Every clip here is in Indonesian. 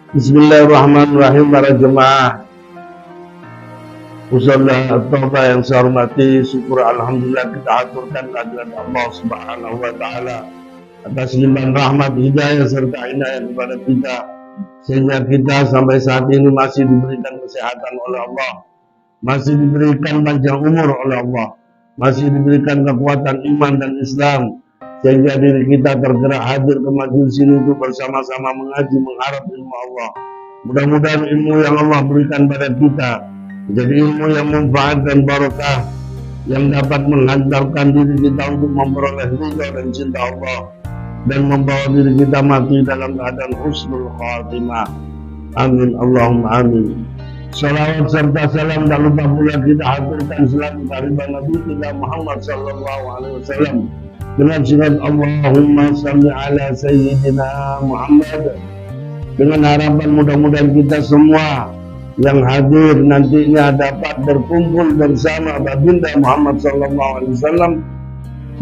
Bismillahirrahmanirrahim para jemaah Musalla At-Taubah yang saya hormati, syukur alhamdulillah kita aturkan kehadirat Allah Subhanahu wa taala atas limpahan rahmat hidayah serta inayah kepada kita sehingga kita sampai saat ini masih diberikan kesehatan oleh Allah, masih diberikan panjang umur oleh Allah, masih diberikan kekuatan iman dan Islam sehingga diri kita tergerak hadir ke majelis ini untuk bersama-sama mengaji mengharap ilmu Allah. Mudah-mudahan ilmu yang Allah berikan pada kita menjadi ilmu yang manfaat dan barokah yang dapat menghantarkan diri kita untuk memperoleh ridha dan cinta Allah dan membawa diri kita mati dalam keadaan husnul khatimah. Amin Allahumma amin. Salawat serta salam tak lupa pula kita haturkan selalu kehadirat Nabi kita Muhammad sallallahu alaihi wasallam dengan syiar Allahumma salli ala sayyidina Muhammad, dengan harapan mudah-mudahan kita semua yang hadir nantinya dapat berkumpul bersama baginda Muhammad sallallahu alaihi wasallam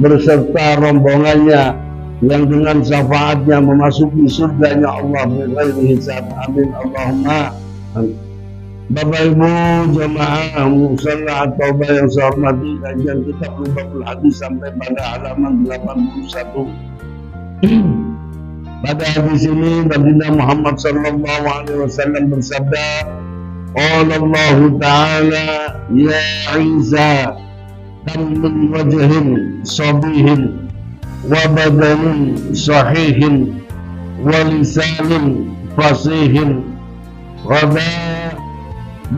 beserta rombongannya yang dengan syafaatnya memasuki surganya Allah bighairi hisab. Amin Allahumma amin. Bapak Ibu jemaah Musalla At-Taubah yang saya hormati, kajian kitab Lubabul Hadis sampai pada halaman 81. Pada hadis ini baginda Muhammad sallallahu alaihi wasallam bersabda, qala Allah Ta'ala, ya Isa kam min wajhin sabihin wa badanin sahihin wa lisanin fasihin wa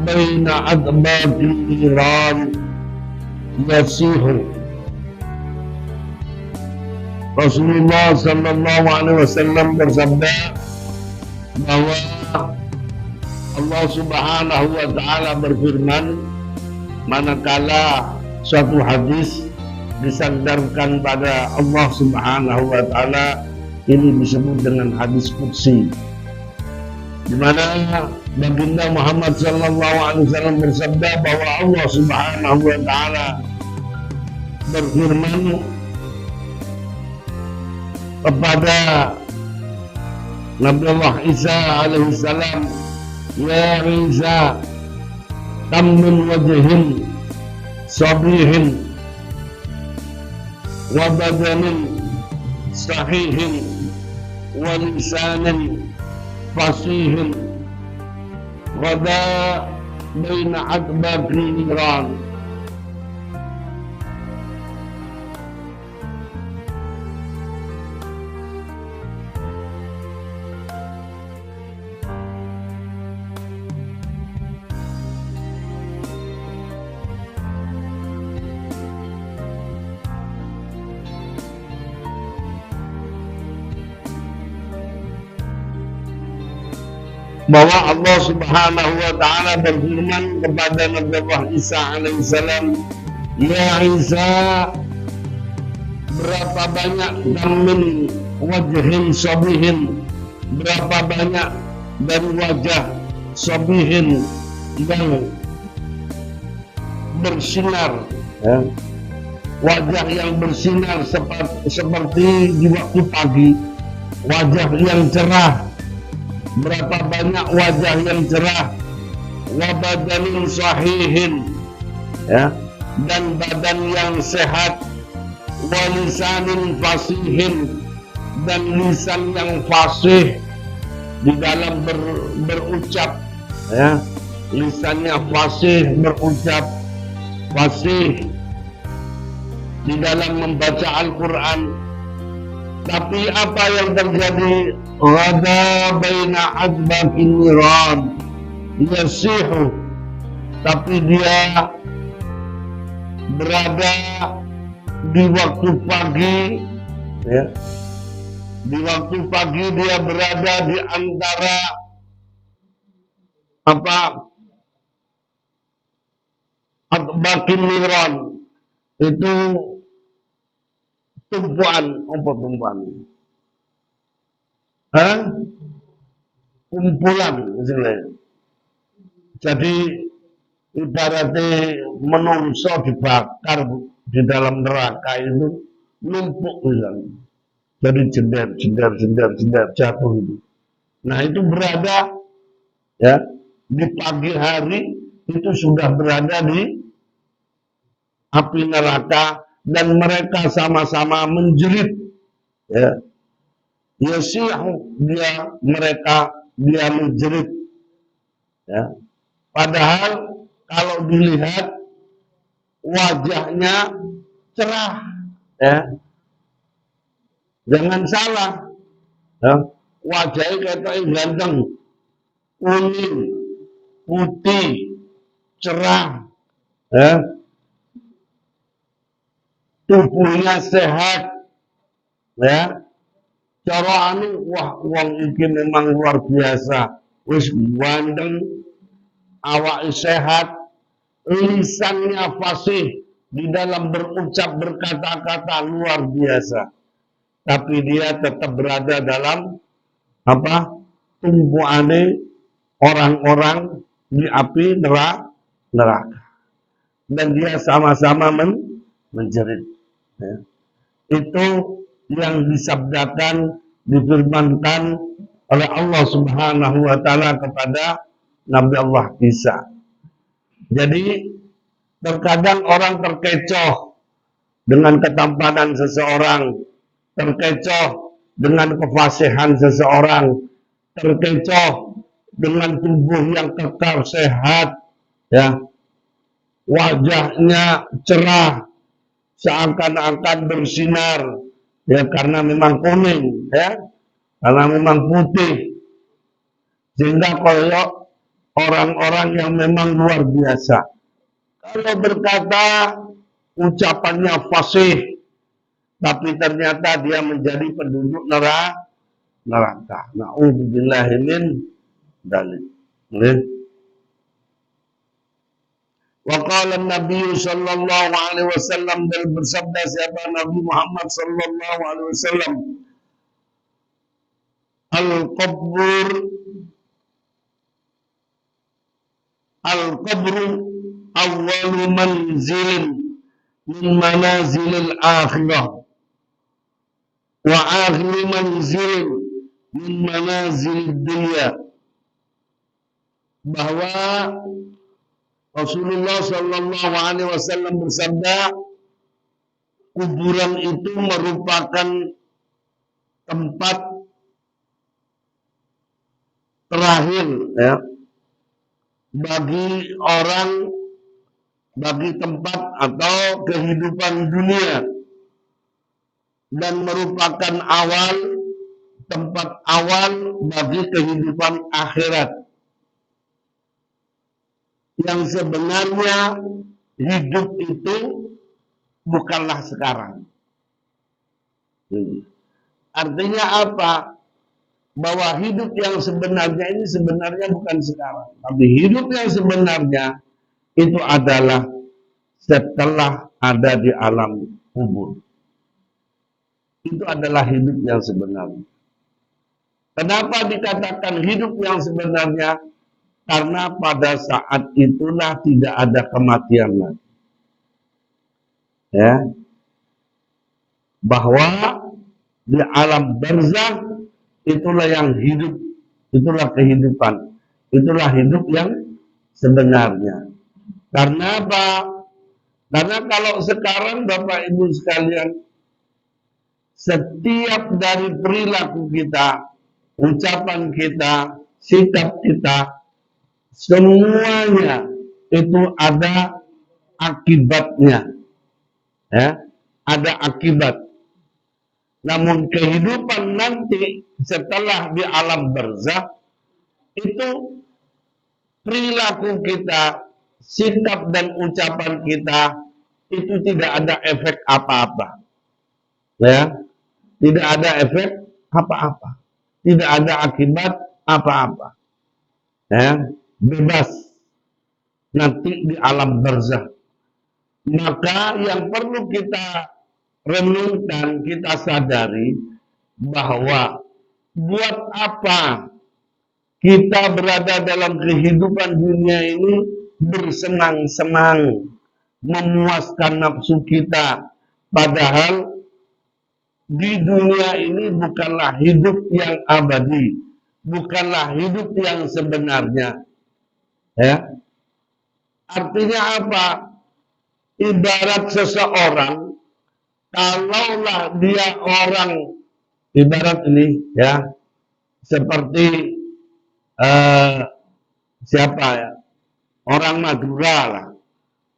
baina adbaqi niran yasihu. Rasulullah sallallahu alaihi wasallam bersabda bahwa Allah Subhanahu wa taala berfirman manakala suatu hadis disandarkan pada Allah Subhanahu wa taala, ini disebut dengan hadis qudsi, di mana baginda Muhammad sallallahu alaihi wasallam bersabda bahwa Allah Subhanahu wa taala berfirman kepada Nabi Allah Isa alaihi salam, ya Isa kam min wajhin sabihin wa badanin sahihin wa lisanin fasihin wada baina adbaqi niran. Bahwa Allah Subhanahu wa taala berfirman kepada Nabi Allah Isa alaihissalam, ya Isa, berapa banyak min wajhin sabihin, berapa banyak dari wajah sabihin yang bersinar, ya. Wajah yang bersinar seperti di waktu pagi, wajah yang cerah. Berapa banyak wajah yang cerah, wabadanin sahihin, ya, dan badan yang sehat, walisanin fasihin, dan lisan yang fasih di dalam berucap, ya, lisannya fasih berucap, fasih di dalam membaca Al-Quran. Tapi apa yang terjadi? Wada baina adbaqi niran yasihu, tapi dia berada di waktu pagi, ya. Di waktu pagi dia berada di antara apa? Adbaqi niran itu tumpuan, apa tumpuan? Kumpulan misalnya. Jadi ibaratnya menungso dibakar di dalam neraka itu numpuk misalnya. Jadi jender jatuh itu. Nah itu berada ya, di pagi hari itu sudah berada di api neraka dan mereka sama-sama menjerit, ya. Yasihu dia menjerit, ya. Padahal kalau dilihat wajahnya cerah, ya. Jangan salah, ya. Wajahnya kayak ganteng, kuning, putih, cerah, ya. Tubuhnya sehat, ya. Cara anu, wah, wong iki memang luar biasa, wis ganteng, awak sehat, lisannya fasih di dalam berucap berkata-kata luar biasa, tapi dia tetap berada dalam apa, tumpuane orang-orang di api neraka, dan dia sama-sama menjerit, ya. Itu yang disabdakan, difirmankan oleh Allah Subhanahu wa taala kepada Nabi Allah Isa. Jadi terkadang orang terkecoh dengan ketampanan seseorang, terkecoh dengan kefasihan seseorang, terkecoh dengan tubuh yang kekal sehat, ya, wajahnya cerah, seakan-akan bersinar, ya, karena memang kuning, ya, karena memang putih, sehingga kalau orang-orang yang memang luar biasa, kalau berkata ucapannya fasih, tapi ternyata dia menjadi penduduk neraka. Na'udzubillahi min dzalik. Wa qala Nabi sallallahu alaihi wasallam, dan bersabda siapa Nabi Muhammad sallallahu alaihi wasallam, al-qabru awwalu manzilin min manazilil akhirah wa akhiru manzilin min manazilid dunya. Bahwa Rasulullah sallallahu alaihi wasallam bersabda, kuburan itu merupakan tempat terakhir, ya, bagi orang, bagi tempat atau kehidupan dunia, dan merupakan tempat awal bagi kehidupan akhirat. Yang sebenarnya hidup itu bukanlah sekarang. Artinya apa? Bahwa hidup yang sebenarnya ini sebenarnya bukan sekarang, tapi hidup yang sebenarnya itu adalah setelah ada di alam kubur. Itu adalah hidup yang sebenarnya. Kenapa dikatakan hidup yang sebenarnya? Karena pada saat itulah tidak ada kematian lagi. Ya. Bahwa di alam barzakh itulah yang hidup, itulah kehidupan, itulah hidup yang sebenarnya. Karena apa? Karena kalau sekarang Bapak Ibu sekalian, setiap dari perilaku kita, ucapan kita, sikap kita, semuanya itu ada akibatnya, ya, ada akibat. Namun kehidupan nanti setelah di alam barzakh itu perilaku kita, sikap dan ucapan kita itu tidak ada efek apa-apa, ya, tidak ada efek apa-apa, tidak ada akibat apa-apa, ya, bebas nanti di alam barzakh. Maka yang perlu kita renungkan, kita sadari bahwa buat apa kita berada dalam kehidupan dunia ini bersenang-senang, memuaskan nafsu kita, padahal di dunia ini bukanlah hidup yang abadi, bukanlah hidup yang sebenarnya. Ya. Artinya apa? Ibarat seseorang, kalaulah dia orang, ibarat ini ya, seperti siapa ya? Orang Madura lah.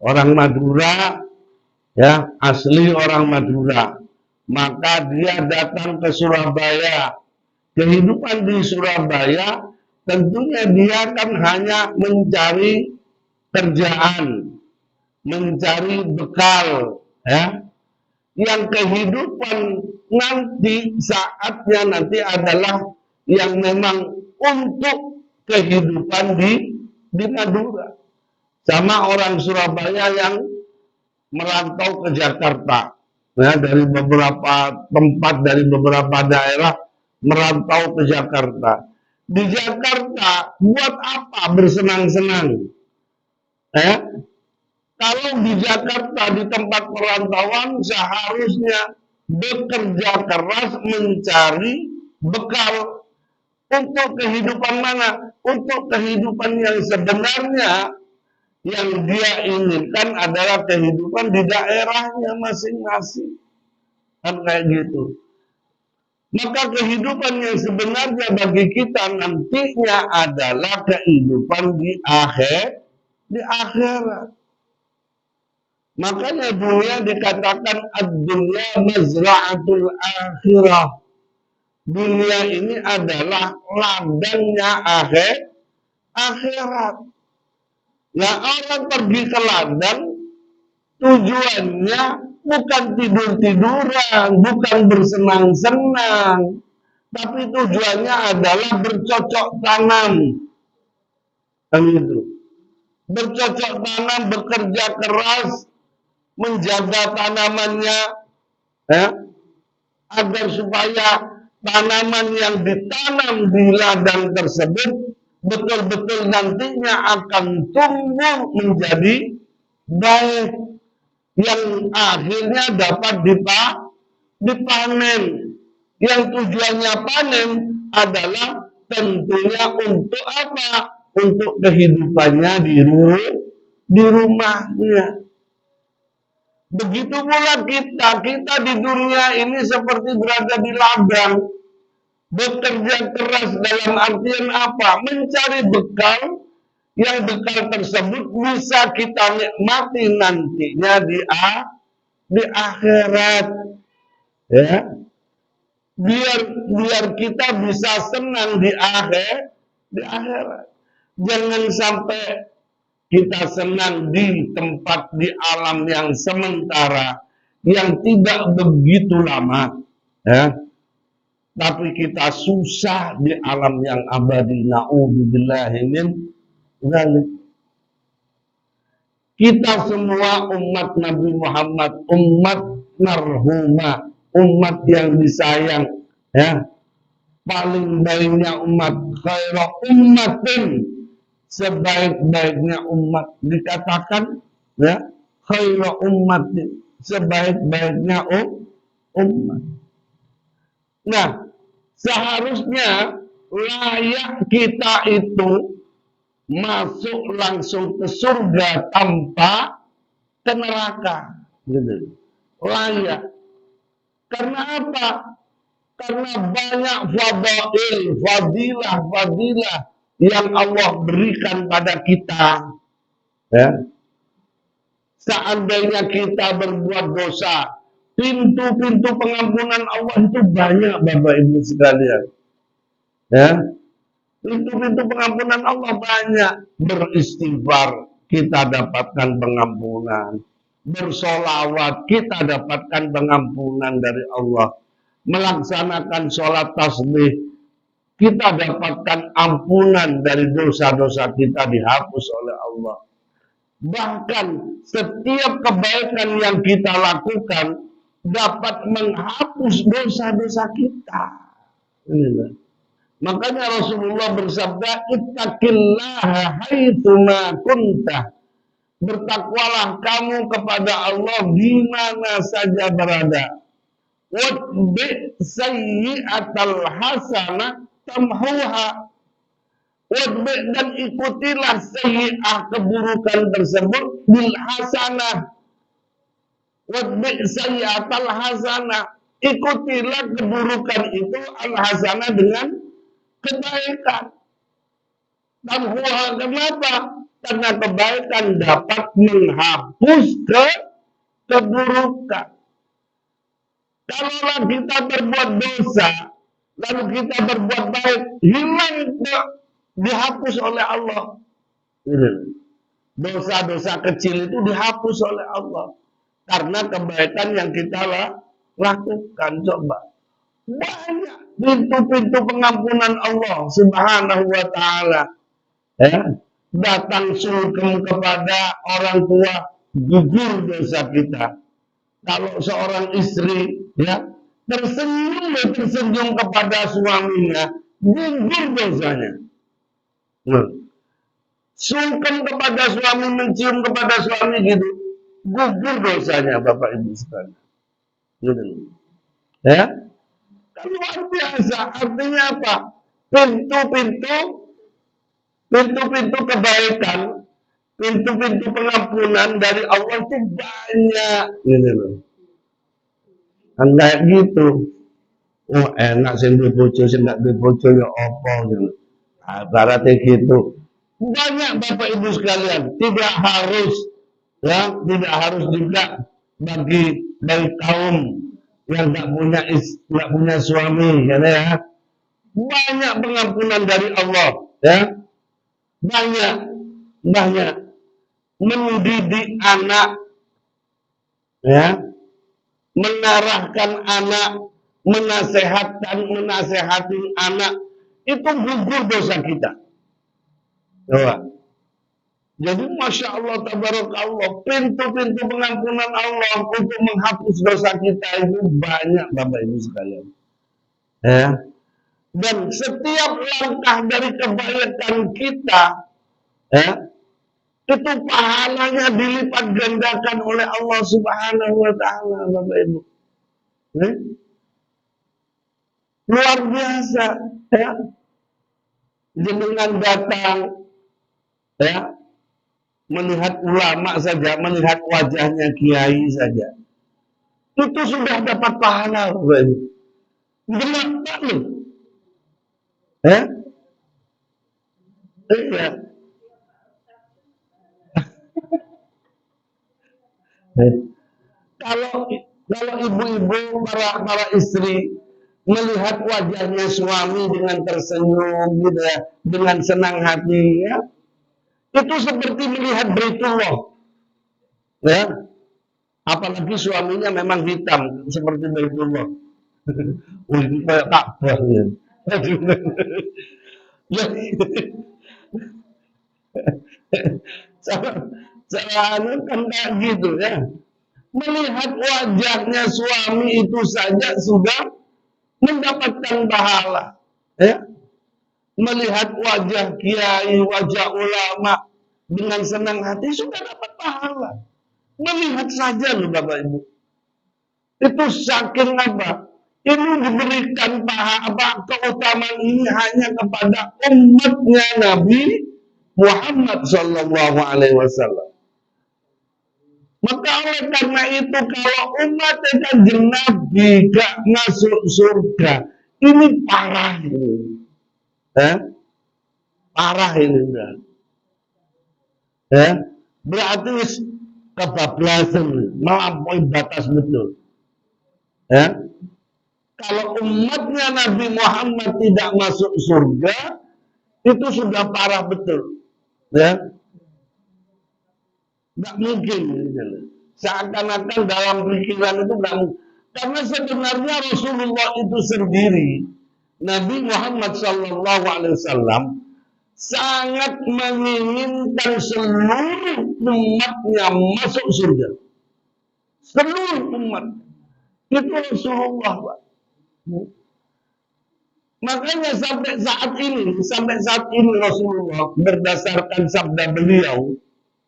Orang Madura ya, asli orang Madura. Maka dia datang ke Surabaya. Kehidupan di Surabaya tentunya dia kan hanya mencari kerjaan, mencari bekal, ya. Yang kehidupan nanti saatnya nanti adalah yang memang untuk kehidupan di Madura. Sama orang Surabaya yang merantau ke Jakarta, ya, dari beberapa tempat, dari beberapa daerah merantau ke Jakarta. Di Jakarta buat apa bersenang-senang? Kalau di Jakarta di tempat perantauan seharusnya bekerja keras mencari bekal untuk kehidupan mana? Untuk kehidupan yang sebenarnya yang dia inginkan adalah kehidupan di daerahnya masing-masing. Kan kayak gitu. Maka kehidupan yang sebenarnya bagi kita nantinya adalah kehidupan di akhirat. Makanya dunia dikatakan ad-dunya mazra'atul akhirah. Dunia ini adalah ladangnya akhirat. Nah, orang pergi ke ladang tujuannya bukan tidur-tiduran, bukan bersenang-senang, tapi tujuannya adalah bercocok tanam. Kan itu. Bercocok tanam, bekerja keras, menjaga tanamannya, ya, agar supaya tanaman yang ditanam di ladang tersebut betul-betul nantinya akan tumbuh menjadi baik, yang akhirnya dapat dipanen. Yang tujuannya panen adalah tentunya untuk apa? Untuk kehidupannya di rumahnya. Begitu pula kita di dunia ini seperti berada di ladang. Bekerja keras dalam artian apa? Mencari bekal, yang bekal tersebut bisa kita nikmati nantinya di akhirat. Ya. Biar kita bisa senang di akhirat. Jangan sampai kita senang di tempat di alam yang sementara, yang tidak begitu lama, ya. Tapi kita susah di alam yang abadi. Na'udzubillahi min dzalik. Kita semua umat Nabi Muhammad, umat marhumah, umat yang disayang, ya. Paling baiknya umat, khairu ummatin, sebaik-baiknya umat. Dikatakan, ya, khairu ummatin, sebaik-baiknya umat. Nah, seharusnya layak kita itu masuk langsung ke surga tanpa ke neraka. Gitu. Layak. Karena apa? Karena banyak fadilah yang Allah berikan pada kita. Ya. Seandainya kita berbuat dosa, pintu-pintu pengampunan Allah itu banyak, Bapak Ibu sekalian. Ya. Pintu-pintu pengampunan Allah banyak. Beristighfar, kita dapatkan pengampunan. Bersolawat, kita dapatkan pengampunan dari Allah. Melaksanakan sholat tasbih, kita dapatkan ampunan dari dosa-dosa kita, dihapus oleh Allah. Bahkan setiap kebaikan yang kita lakukan dapat menghapus dosa-dosa kita. Makanya Rasulullah bersabda, ittaqillaha haitsuma kunta. Bertakwalah kamu kepada Allah di mana saja berada. Watbi sayyi'atal hasanah tamhuha, dan ikutilah sayyi'ah keburukan tersebut bil hasanah, wadbi sayyi'atal hasanah, ikutilah keburukan itu al hasanah dengan kebaikan. Tamhuha, kenapa? Karena kebaikan dapat menghapus keburukan. Kalau kita berbuat dosa, lalu kita berbuat baik, hilang, dihapus oleh Allah. Dosa-dosa kecil itu dihapus oleh Allah karena kebaikan yang kita lakukan. Coba, banyak pintu-pintu pengampunan Allah Subhanahu wa Ta'ala. Datang sungkem kepada orang tua, gugur dosa kita. Kalau seorang istri tersenyum kepada suaminya, gugur dosanya. Sungkem kepada suami, mencium kepada suami gitu, gugur dosanya, Bapak Ibu sekalian. Gitu. Luar biasa. Artinya apa? Pintu-pintu kebaikan, pintu-pintu pengampunan dari Allah itu banyak. Gitu. Kan kayak gitu. Oh enak sih duwe bojo, sing gak duwe bojo ya apa gitu. Ibaratnya gitu. Banyak Bapak Ibu sekalian, tidak harus juga bagi kaum yang nggak punya suami, ya. Banyak pengampunan dari Allah, ya. Banyak mendidik anak, ya, mengarahkan anak, menasehati anak, itu gugur dosa kita. Coba. Jadi Masya Allah, tabarakallah, pintu-pintu pengampunan Allah untuk menghapus dosa kita itu banyak Bapak Ibu sekalian. Ya. Dan setiap langkah dari kebaikan kita, itu pahalanya dilipat gandakan oleh Allah Subhanahu wa Ta'ala, Bapak Ibu. Luar biasa, ya. Dengan datang, ya, melihat ulama saja, melihat wajahnya kiai saja, itu sudah dapat pahala, Bapak Ibu. Kenapa loh? Iya. Kalau ibu-ibu, para istri melihat wajahnya suami dengan tersenyum, gitu ya, dengan senang hati, ya, itu seperti melihat Baitullah, ya. Apalagi suaminya memang hitam seperti Baitullah. Ini kayak Ka'bah ya. Saya kan kayak gitu, ya. Melihat wajahnya suami itu saja sudah mendapatkan pahala, ya. Melihat wajah kiai, wajah ulama dengan senang hati sudah dapat pahala. Melihat saja loh Bapak Ibu. Itu saking apa? Ini diberikan keutamaan ini hanya kepada umatnya Nabi Muhammad Sallallahu Alaihi Wasallam. Maka oleh karena itu kalau umat Kanjeng Nabi gak masuk surga, ini parah ini. Parah ini kan. Berarti kebablasan, melampaui batas betul. Kalau umatnya Nabi Muhammad tidak masuk surga, itu sudah parah betul. Nggak mungkin. Seakan-akan dalam pikiran itu nggak mungkin. Karena sebenarnya Rasulullah itu sendiri, Nabi Muhammad Sallallahu Alaihi Wasallam, sangat menginginkan seluruh umatnya masuk surga. Seluruh umat. Itu Rasulullah, Pak. Makanya sampai saat ini Rasulullah berdasarkan sabda beliau,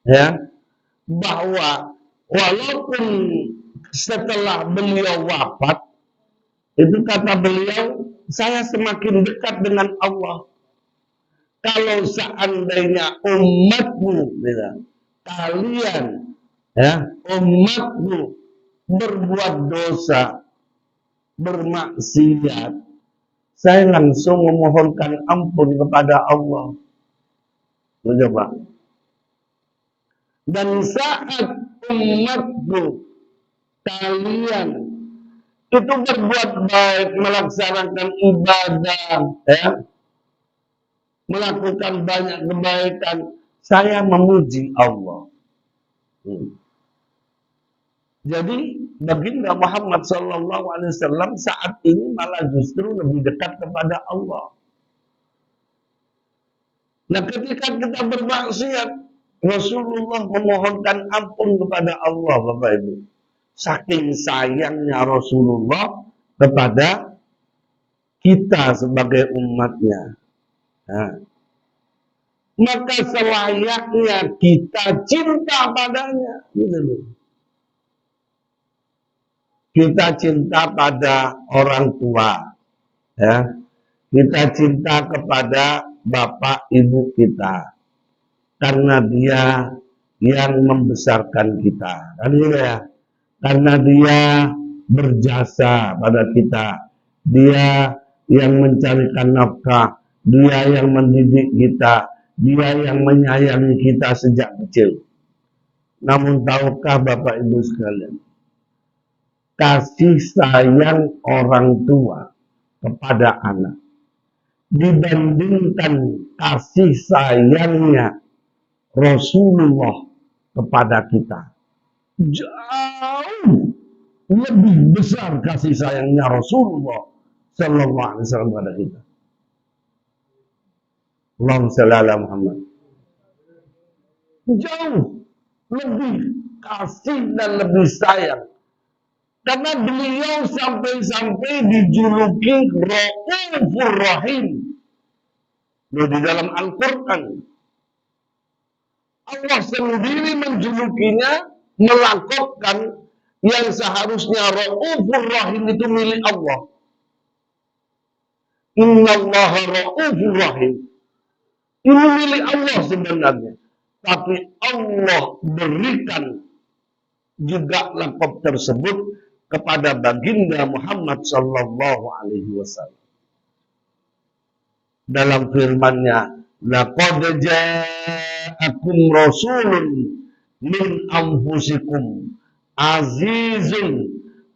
ya, bahwa walaupun setelah beliau wafat, Itu kata beliau, saya semakin dekat dengan Allah. Kalau seandainya umatmu, kalian, umatmu berbuat dosa, bermaksiat, saya langsung memohonkan ampun kepada Allah. Coba. Dan saat umatku, kalian itu berbuat baik, melaksanakan ibadah, melakukan banyak kebaikan, saya memuji Allah. Jadi baginda Muhammad SAW saat ini malah justru lebih dekat kepada Allah. Nah, ketika kita bermaksiat, Rasulullah memohonkan ampun kepada Allah, Bapak Ibu. Saking sayangnya Rasulullah kepada kita sebagai umatnya. Nah, maka selayaknya kita cinta padanya. Kita cinta pada orang tua. Kita cinta kepada bapak ibu kita. Karena dia yang membesarkan kita. Kan gitu ya? Karena dia berjasa pada kita. Dia yang mencarikan nafkah. Dia yang mendidik kita. Dia yang menyayangi kita sejak kecil. Namun tahukah Bapak Ibu sekalian, kasih sayang orang tua kepada anak dibandingkan kasih sayangnya Rasulullah kepada kita, jauh lebih besar kasih sayangnya Rasulullah Sallallahu Alaihi Wasallam kepada kita. Allahumma shalli ala Muhammad. Jauh lebih kasih dan lebih sayang. Karena beliau sampai-sampai dijuluki Raufur Rahim. Di dalam Al-Quran, Allah sendiri menjulukinya, melakopkan yang seharusnya Raufur Rahim itu milik Allah. Innallaha Raufur Rahim. Ini milik Allah sebenarnya. Tapi Allah berikan juga lakop tersebut kepada baginda Muhammad Sallallahu Alaihi Wasallam. Dalam firman-Nya, laqad ja'akum rasulun min anfusikum azizun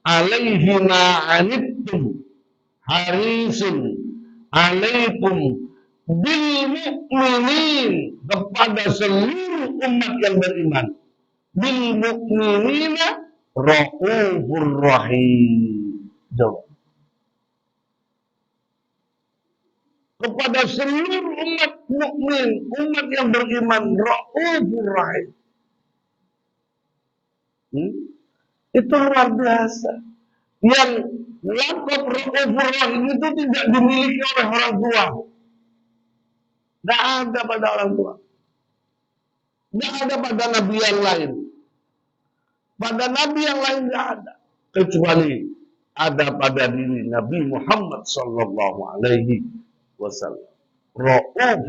alaihi ma anittum harisun alaikum bil mu'minin, kepada seluruh umat yang beriman, bil mu'minina Raufur Rahim. Jawab. Kepada seluruh umat mukmin, umat yang beriman, Raufur Rahim. Itu luar biasa. Yang lakop Raufur Rahim itu tidak dimiliki oleh orang tua. Tidak ada pada orang tua. Tidak ada pada nabi yang lain. Pada nabi yang lain tidak ada. Kecuali ada pada diri Nabi Muhammad Sallallahu Alaihi Wasallam. Rauf